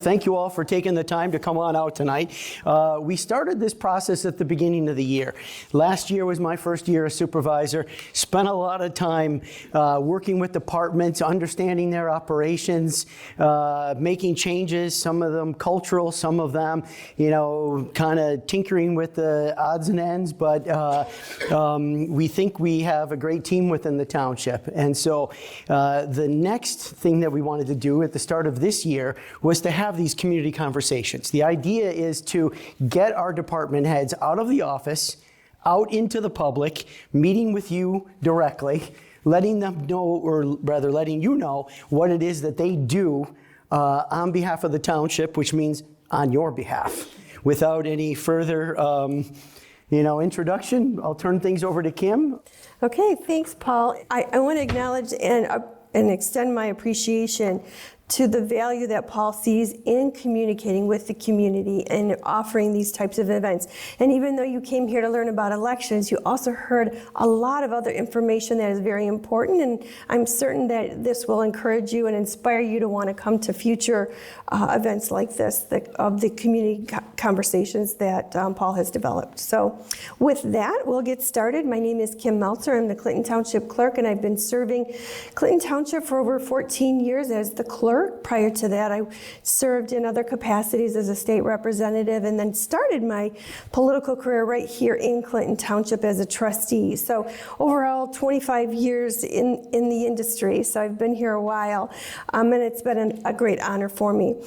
Thank you all for taking the time to come on out tonight. We started this process at the beginning of the year. Last year was my first year as supervisor. Spent a lot of time working with departments, understanding their operations, making changes, some of them cultural, some of them, kind of tinkering with the odds and ends. But we think we have a great team within the township. And so the next thing that we wanted to do at the start of this year was to have these community conversations. The idea is to get our department heads out of the office, out into the public, meeting with you directly, letting them know, or rather letting you know what it is that they do on behalf of the township, which means on your behalf. Without any further introduction, I'll turn things over to Kim. Okay, thanks, Paul. I want to acknowledge and extend my appreciation to the value that Paul sees in communicating with the community and offering these types of events. And even though you came here to learn about elections, you also heard a lot of other information that is very important, and I'm certain that this will encourage you and inspire you to want to come to future events like this, of the community conversations that Paul has developed. So with that, we'll get started. My name is Kim Meltzer. I'm the Clinton Township Clerk, and I've been serving Clinton Township for over 14 years as the clerk. Prior to that, I served in other capacities as a state representative and then started my political career right here in Clinton Township as a trustee. So overall, 25 years in the industry. So I've been here a while, and it's been a great honor for me.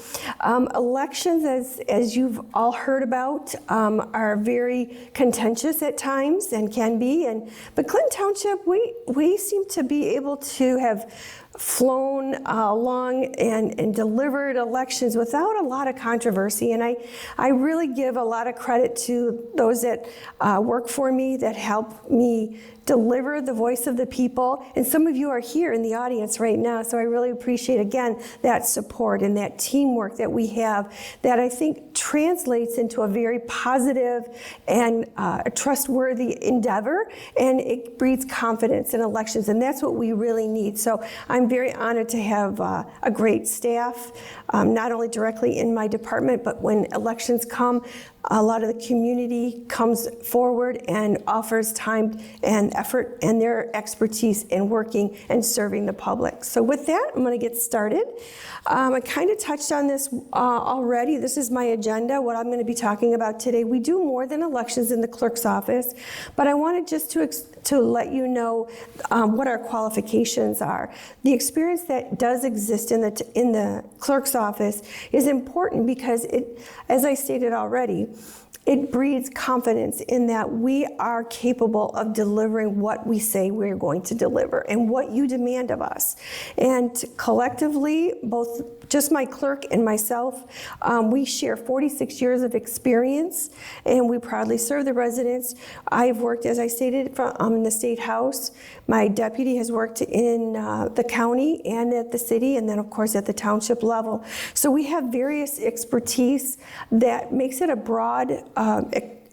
Elections, as you've all heard about, are very contentious at times and can be. But Clinton Township, we seem to be able to have flown along and delivered elections without a lot of controversy. And I really give a lot of credit to those that work for me, that help me deliver the voice of the people. And some of you are here in the audience right now, so I really appreciate, again, that support and that teamwork that we have that I think translates into a very positive and a trustworthy endeavor, and it breeds confidence in elections, and that's what we really need. So I'm very honored to have a great staff, not only directly in my department, but when elections come, a lot of the community comes forward and offers time and effort and their expertise in working and serving the public. So with that, I'm going to get started. I kind of touched on this already. This is my agenda, what I'm going to be talking about today. We do more than elections in the clerk's office, but I wanted just to let you know what our qualifications are. The experience that does exist in the clerk's office is important because it, as I stated already, it breeds confidence in that we are capable of delivering what we say we're going to deliver and what you demand of us. And collectively, both just my clerk and myself, we share 46 years of experience, and we proudly serve the residents. I've worked, as I stated, in the State House. My deputy has worked in the county and at the city, and then of course at the township level. So we have various expertise that makes it a broad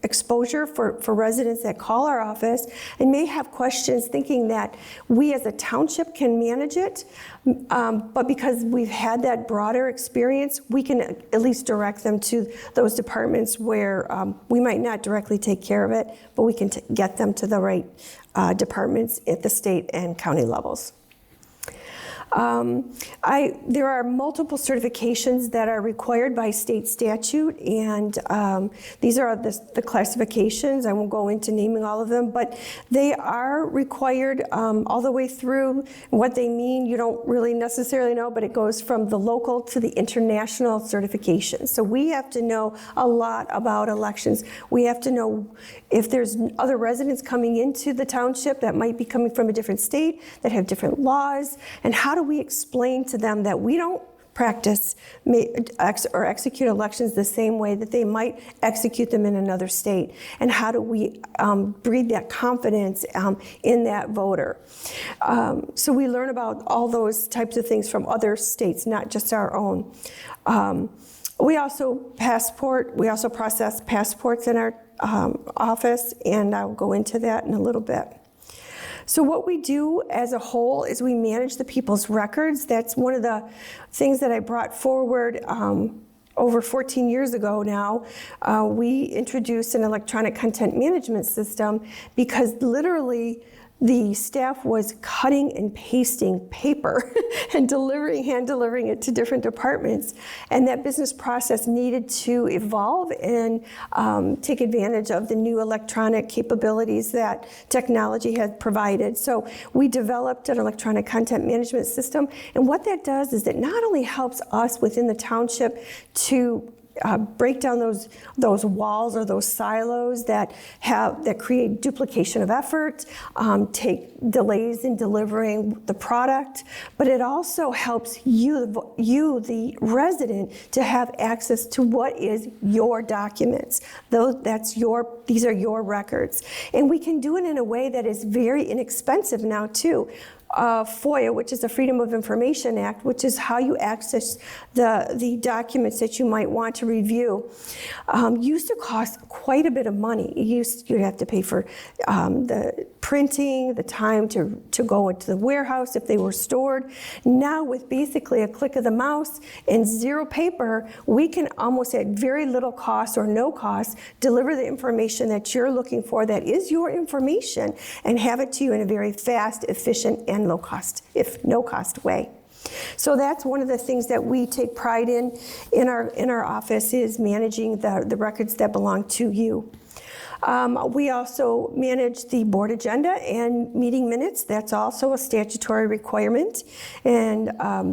exposure for residents that call our office and may have questions thinking that we as a township can manage it, but because we've had that broader experience, we can at least direct them to those departments where we might not directly take care of it, but we can get them to the right departments at the state and county levels. There are multiple certifications that are required by state statute, and these are the classifications. I won't go into naming all of them, but they are required all the way through. What they mean, you don't really necessarily know, but it goes from the local to the international certification. So we have to know a lot about elections. We have to know if there's other residents coming into the township that might be coming from a different state, that have different laws, and how do we explain to them that we don't practice or execute elections the same way that they might execute them in another state? And how do we breed that confidence in that voter? So we learn about all those types of things from other states, not just our own. We also process passports in our office, and I'll go into that in a little bit. So what we do as a whole is we manage the people's records. That's one of the things that I brought forward over 14 years ago now, we introduced an electronic content management system because literally the staff was cutting and pasting paper and hand delivering it to different departments. And that business process needed to evolve and take advantage of the new electronic capabilities that technology had provided. So we developed an electronic content management system. And what that does is it not only helps us within the township to break down those walls or those silos that create duplication of effort, take delays in delivering the product, but it also helps you, the resident, to have access to what is your documents. These are your records, and we can do it in a way that is very inexpensive now too. FOIA, which is the Freedom of Information Act, which is how you access the documents that you might want to review, used to cost quite a bit of money. You'd have to pay for the printing, the time to go into the warehouse if they were stored. Now, with basically a click of the mouse and zero paper, we can almost at very little cost or no cost deliver the information that you're looking for that is your information and have it to you in a very fast, efficient, and low cost, if no cost way. So that's one of the things that we take pride in our office, is managing the records that belong to you. We also manage the board agenda and meeting minutes. That's also a statutory requirement, and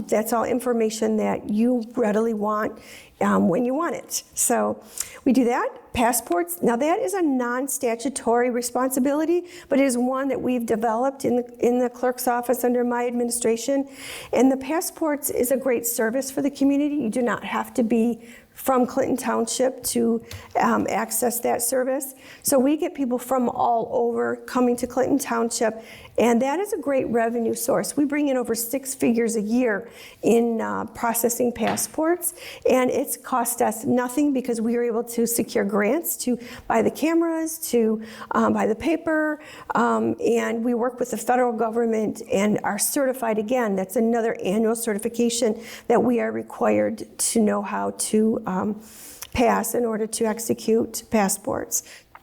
that's all information that you readily want when you want it. So we do that. Passports, now that is a non-statutory responsibility, but it is one that we've developed in the clerk's office under my administration. And the passports is a great service for the community. You do not have to be from Clinton Township to access that service. So we get people from all over coming to Clinton Township, and that is a great revenue source. We bring in over 6 figures a year in processing passports, and it's cost us nothing because we are able to secure grants to buy the cameras, to buy the paper, and we work with the federal government and are certified again. That's another annual certification that we are required to know how to pass in order to execute passports.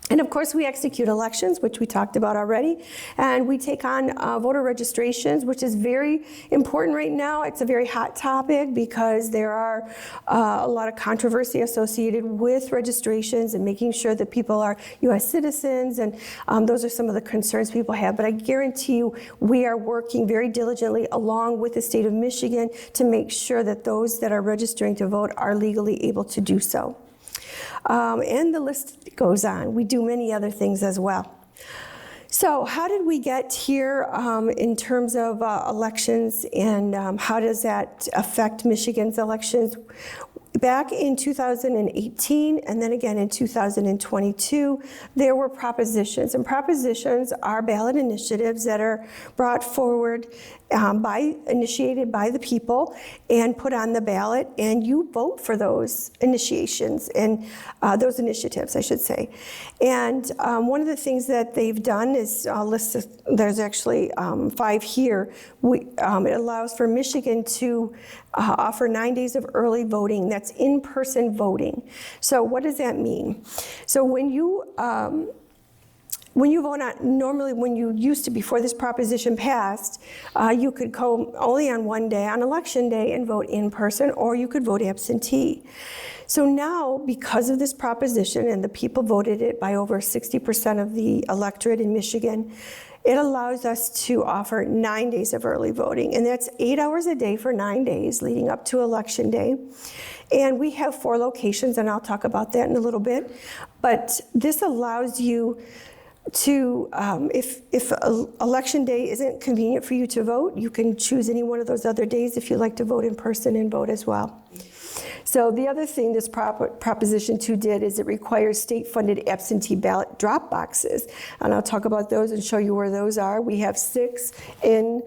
And of course, we execute elections, which we talked about already, and we take on voter registrations, which is very important right now. It's a very hot topic because there are a lot of controversy associated with registrations and making sure that people are U.S. citizens, and those are some of the concerns people have. But I guarantee you, we are working very diligently along with the state of Michigan to make sure that those that are registering to vote are legally able to do so. And the list goes on. We do many other things as well. So how did we get here in terms of elections, and how does that affect Michigan's elections? Back in 2018 and then again in 2022, there were propositions. And propositions are ballot initiatives that are brought forward initiated by the people and put on the ballot, and you vote for those initiations and those initiatives, I should say. And one of the things that they've done is there's actually 5 here. It allows for Michigan to offer 9 days of early voting. That's in-person voting. So what does that mean? So when you vote on, normally when you used to, before this proposition passed, you could go only on one day, on election day, and vote in person, or you could vote absentee. So now, because of this proposition, and the people voted it by over 60% of the electorate in Michigan, it allows us to offer 9 days of early voting, and that's 8 hours a day for 9 days leading up to election day. And we have 4 locations, and I'll talk about that in a little bit. But this allows you to, if election day isn't convenient for you to vote, you can choose any one of those other days if you like to vote in person and vote as well. So the other thing this Proposition 2 did is it requires state-funded absentee ballot drop boxes. And I'll talk about those and show you where those are. We have 6 in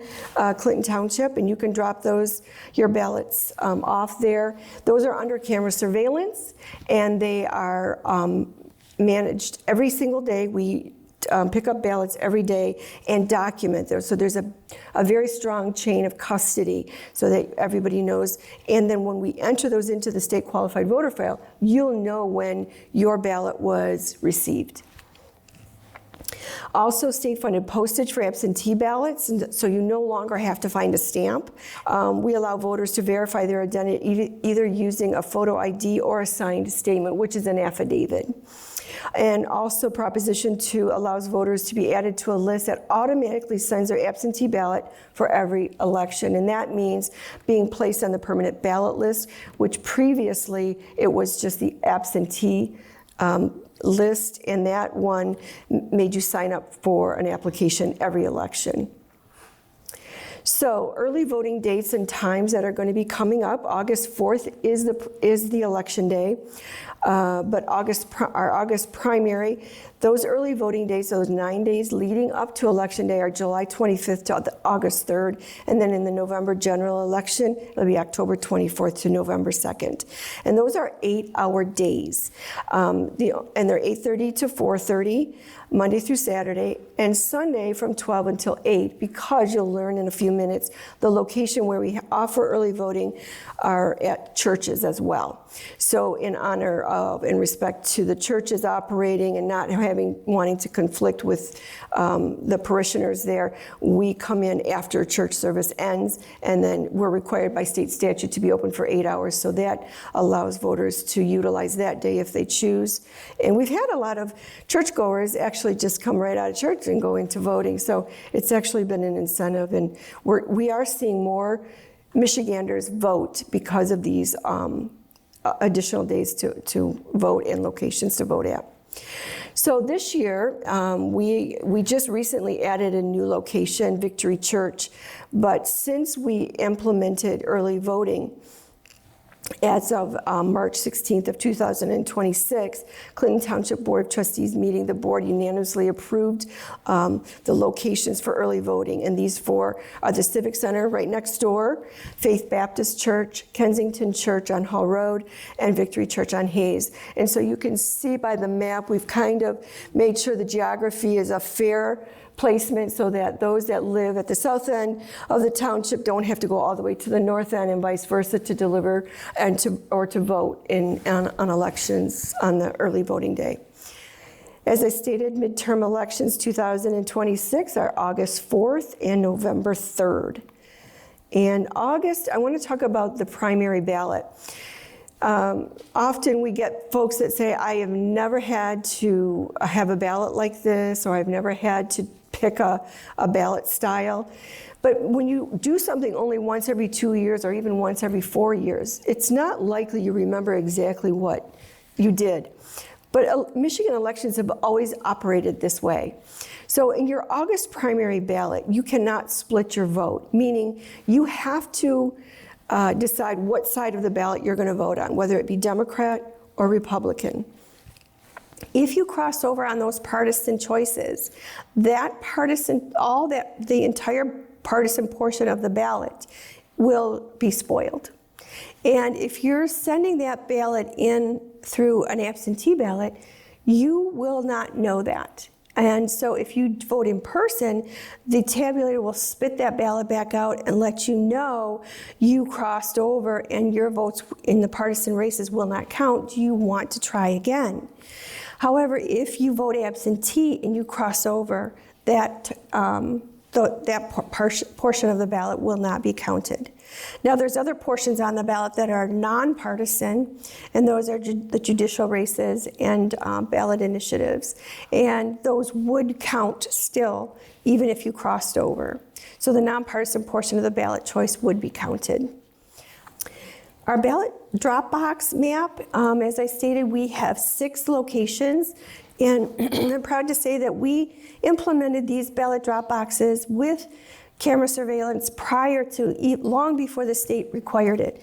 Clinton Township, and you can drop your ballots off there. Those are under camera surveillance, and they are managed every single day. We pick up ballots every day and document them. So there's a very strong chain of custody so that everybody knows. And then when we enter those into the state qualified voter file, you'll know when your ballot was received. Also, state-funded postage for absentee ballots, and so you no longer have to find a stamp. We allow voters to verify their identity either using a photo ID or a signed statement, which is an affidavit. And also, Proposition 2 allows voters to be added to a list that automatically sends their absentee ballot for every election. And that means being placed on the permanent ballot list, which previously it was just the absentee list, and that one made you sign up for an application every election. So early voting dates and times that are going to be coming up. August 4th is the election day, but our August primary, those early voting days, those 9 days leading up to election day, are July 25th to August 3rd, and then in the November general election, it'll be October 24th to November 2nd. And those are 8-hour days, and they're 8:30 to 4:30, Monday through Saturday, and Sunday from 12 until 8, because you'll learn in a few minutes the location where we offer early voting are at churches as well. So in honor of, in respect to the churches operating and not wanting to conflict with the parishioners there, we come in after church service ends, and then we're required by state statute to be open for 8 hours, so that allows voters to utilize that day if they choose. And we've had a lot of churchgoers actually just come right out of church and go into voting, so it's actually been an incentive, and we are seeing more Michiganders vote because of these additional days to vote and locations to vote at. So this year, we just recently added a new location, Victory Church, but since we implemented early voting, as of March 16th of 2026, Clinton Township Board of Trustees meeting, the board unanimously approved the locations for early voting. And these four are the Civic Center right next door, Faith Baptist Church, Kensington Church on Hall Road, and Victory Church on Hayes. And so you can see by the map, we've kind of made sure the geography is a fair placement so that those that live at the south end of the township don't have to go all the way to the north end and vice versa to deliver and to vote on elections on the early voting day. As I stated, midterm elections 2026 are August 4th and November 3rd. And August, I want to talk about the primary ballot. Often we get folks that say, I have never had to have a ballot like this, or I've never had to pick a ballot style. But when you do something only once every 2 years or even once every 4 years, it's not likely you remember exactly what you did. But Michigan elections have always operated this way. So in your August primary ballot, you cannot split your vote, meaning you have to decide what side of the ballot you're going to vote on, whether it be Democrat or Republican. If you cross over on those partisan choices, the entire partisan portion of the ballot will be spoiled. And if you're sending that ballot in through an absentee ballot, you will not know that. And so if you vote in person, the tabulator will spit that ballot back out and let you know you crossed over and your votes in the partisan races will not count. Do you want to try again? However, if you vote absentee and you cross over, that portion of the ballot will not be counted. Now, there's other portions on the ballot that are nonpartisan, and those are the judicial races and ballot initiatives. And those would count still, even if you crossed over. So the nonpartisan portion of the ballot choice would be counted. Our ballot drop box map, as I stated, we have 6 locations. And I'm proud to say that we implemented these ballot drop boxes with camera surveillance prior to, long before the state required it.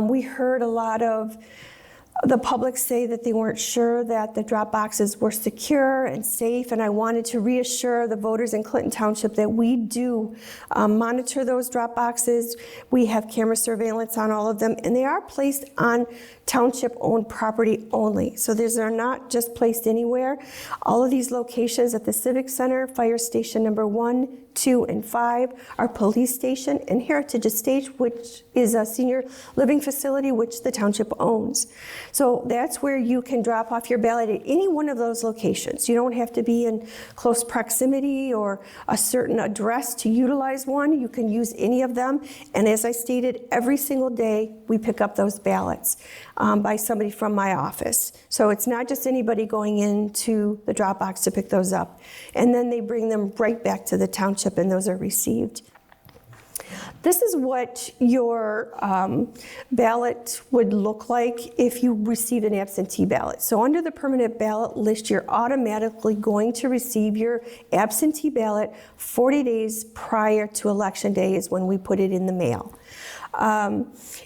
We heard a lot of the public say that they weren't sure that the drop boxes were secure and safe, and I wanted to reassure the voters in Clinton Township that we do monitor those drop boxes. We have camera surveillance on all of them, and they are placed on township-owned property only. So they're not just placed anywhere. All of these locations at the Civic Center, Fire Station number 1, 2, and 5, our police station, and Heritage Estate, which is a senior living facility which the township owns. So that's where you can drop off your ballot at any one of those locations. You don't have to be in close proximity or a certain address to utilize one. You can use any of them. And as I stated, every single day we pick up those ballots by somebody from my office. So it's not just anybody going into the drop box to pick those up. And then they bring them right back to the township and those are received. This is what your ballot would look like if you received an absentee ballot. So under the permanent ballot list, you're automatically going to receive your absentee ballot 40 days prior to Election Day is when we put it in the mail.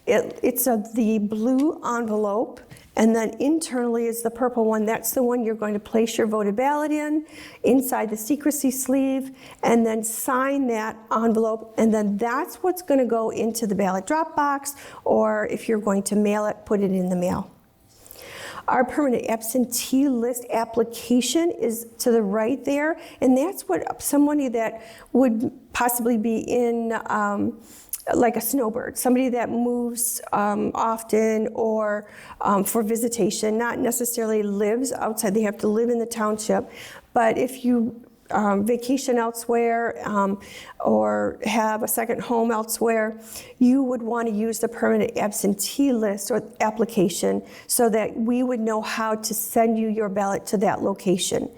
It's the blue envelope, and then internally is the purple one. That's the one you're going to place your voted ballot in, inside the secrecy sleeve, and then sign that envelope, and then that's what's going to go into the ballot drop box, or if you're going to mail it, put it in the mail. Our permanent absentee list application is to the right there, and that's what somebody that would possibly be in like a snowbird, somebody that moves often or for visitation, not necessarily lives outside. They have to live in the township. But if you vacation elsewhere or have a second home elsewhere, you would want to use the permanent absentee list or application so that we would know how to send you your ballot to that location.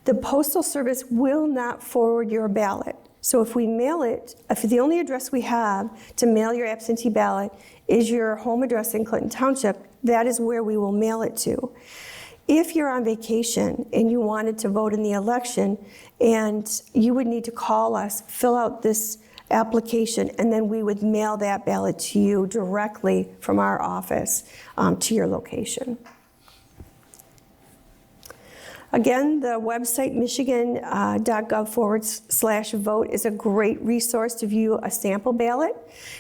The Postal Service will not forward your ballot. So if we mail it, if the only address we have to mail your absentee ballot is your home address in Clinton Township, that is where we will mail it to. If you're on vacation and you wanted to vote in the election, and you would need to call us, fill out this application, and then we would mail that ballot to you directly from our office to your location. Again, the website michigan.gov/vote is a great resource to view a sample ballot.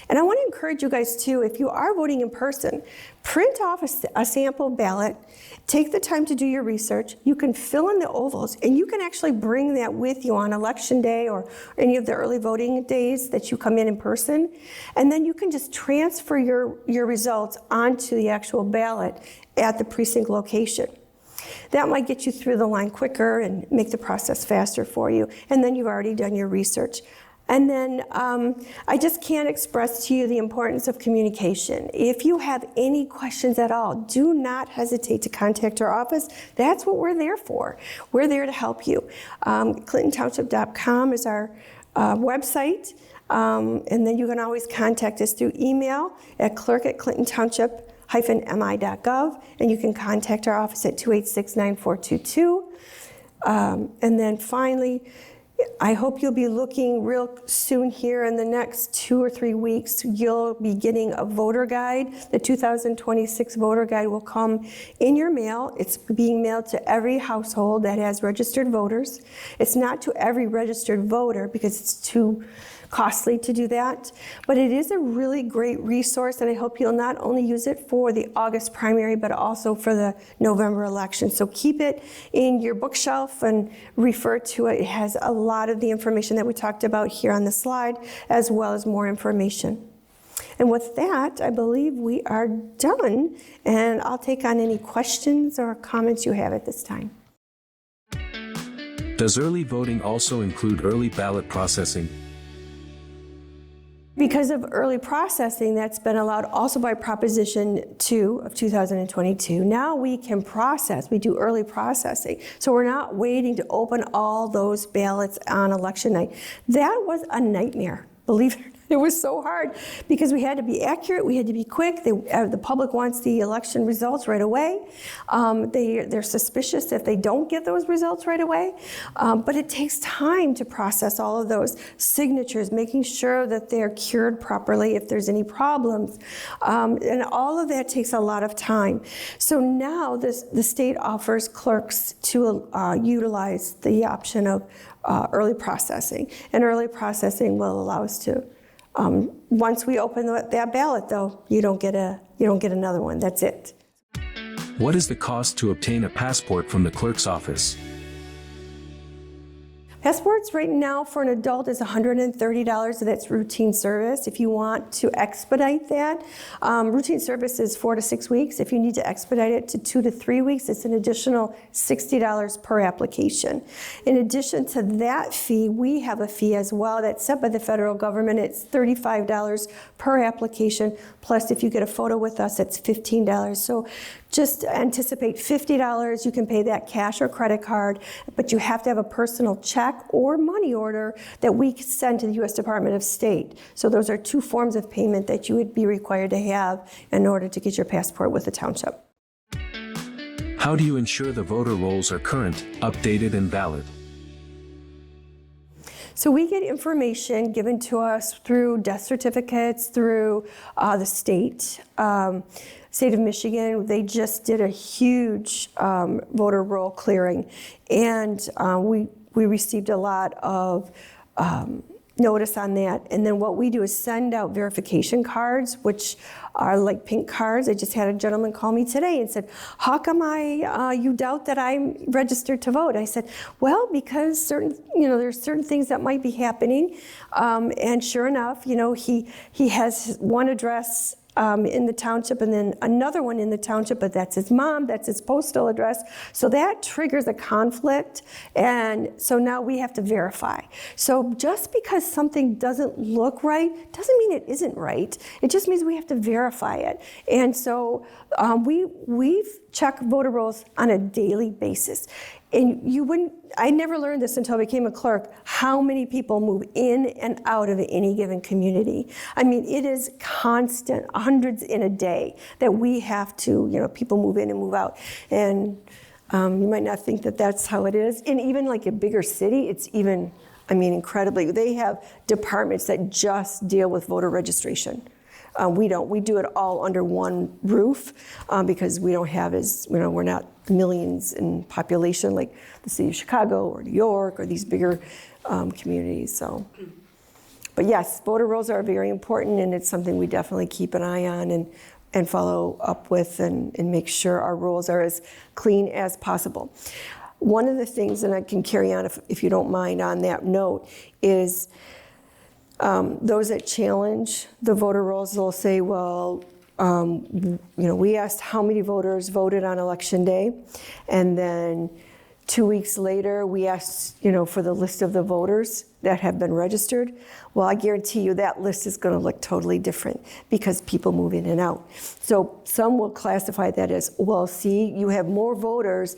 And I want to encourage you guys too, if you are voting in person, print off a sample ballot, take the time to do your research. You can fill in the ovals, and you can actually bring that with you on Election Day or any of the early voting days that you come in person. And then you can just transfer your results onto the actual ballot at the precinct location. That might get you through the line quicker and make the process faster for you. And then you've already done your research. And then I just can't express to you the importance of communication. If you have any questions at all, do not hesitate to contact our office. That's what we're there for. We're there to help you. ClintonTownship.com is our website. And then you can always contact us through email at clerk@ClintonTownship-mi.gov, and you can contact our office at 286-9422. And then finally, I hope you'll be looking real soon here in the next 2 or 3 weeks. You'll be getting a voter guide. The 2026 voter guide will come in your mail. It's being mailed to every household that has registered voters. It's not to every registered voter because it's too costly to do that, but it is a really great resource, and I hope you'll not only use it for the August primary, but also for the November election. So keep it in your bookshelf and refer to it. It has a lot of the information that we talked about here on the slide, as well as more information. And with that, I believe we are done, and I'll take on any questions or comments you have at this time. Does early voting also include early ballot processing? Because of early processing, that's been allowed also by Proposition 2 of 2022. Now we can process, we do early processing. So we're not waiting to open all those ballots on election night. That was a nightmare, believe it or not. It was so hard because we had to be accurate, we had to be quick. The public wants the election results right away. They're suspicious if they don't get those results right away. But it takes time to process all of those signatures, making sure that they're cured properly if there's any problems. And all of that takes a lot of time. So now the state offers clerks to utilize the option of early processing. And early processing will allow us to once we open that ballot, though, you don't get another one. That's it. What is the cost to obtain a passport from the clerk's office? Passports right now for an adult is $130, so that's routine service. If you want to expedite that, routine service is 4 to 6 weeks. If you need to expedite it to 2 to 3 weeks, it's an additional $60 per application. In addition to that fee, we have a fee as well that's set by the federal government. It's $35 per application, plus if you get a photo with us, it's $15. So just anticipate $50. You can pay that cash or credit card, but you have to have a personal check or money order that we send to the U.S. Department of State. So those are 2 forms of payment that you would be required to have in order to get your passport with the township. How do you ensure the voter rolls are current, updated, and valid? So we get information given to us through death certificates, through the state. State of Michigan, they just did a huge voter roll clearing, and we received a lot of notice on that. And then what we do is send out verification cards, which are like pink cards. I just had a gentleman call me today and said, how come you doubt that I'm registered to vote? I said, well, because there's certain things that might be happening. And sure enough, he has one address in the township and then another one in the township, but that's his mom, that's his postal address. So that triggers a conflict, and so now we have to verify. So just because something doesn't look right doesn't mean it isn't right. It just means we have to verify it. And so we've checked voter rolls on a daily basis. And I never learned this until I became a clerk, how many people move in and out of any given community. I mean, it is constant, hundreds in a day that we have to, people move in and move out. And you might not think that that's how it is. And even like a bigger city, it's even, incredibly. They have departments that just deal with voter registration. We don't. We do it all under one roof because we don't have we're not millions in population like the city of Chicago or New York or these bigger communities. So, but yes, voter rolls are very important, and it's something we definitely keep an eye on and follow up with and make sure our rolls are as clean as possible. One of the things, and I can carry on if you don't mind on that note, is those that challenge the voter rolls, they'll say, well, we asked how many voters voted on election day, and then 2 weeks later, we asked, for the list of the voters that have been registered. Well, I guarantee you that list is going to look totally different because people move in and out. So some will classify that as, well, see, you have more voters,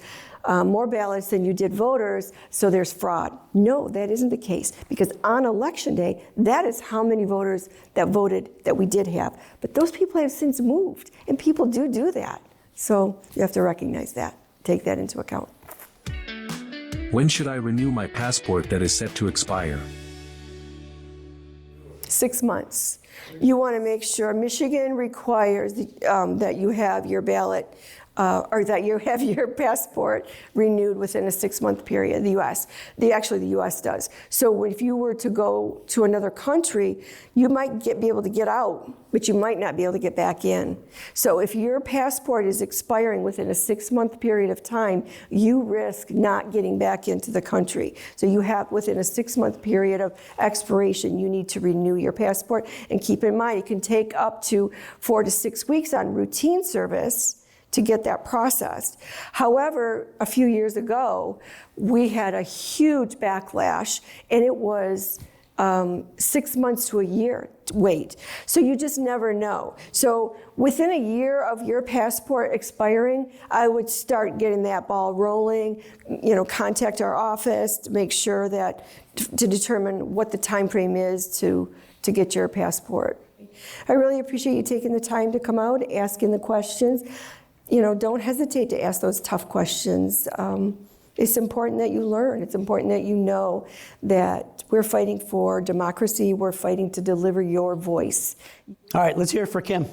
more ballots than you did voters, so there's fraud. No, that isn't the case, because on election day, that is how many voters that voted that we did have. But those people have since moved, and people do that. So you have to recognize that, take that into account. When should I renew my passport that is set to expire? 6 months. You want to make sure Michigan requires that you have your ballot or that you have your passport renewed within a 6-month period. The U.S. does. So if you were to go to another country, you might be able to get out, but you might not be able to get back in. So if your passport is expiring within a 6-month period of time, you risk not getting back into the country. So you have, within a 6-month period of expiration, you need to renew your passport. And keep in mind, it can take up to 4 to 6 weeks on routine service to get that processed. However, a few years ago, we had a huge backlash, and it was 6 months to a year wait. So you just never know. So within a year of your passport expiring, I would start getting that ball rolling, contact our office to make sure that, to determine what the time frame is to get your passport. I really appreciate you taking the time to come out, asking the questions. Don't hesitate to ask those tough questions. It's important that you learn. It's important that you know that we're fighting for democracy. We're fighting to deliver your voice. All right, let's hear it for Kim.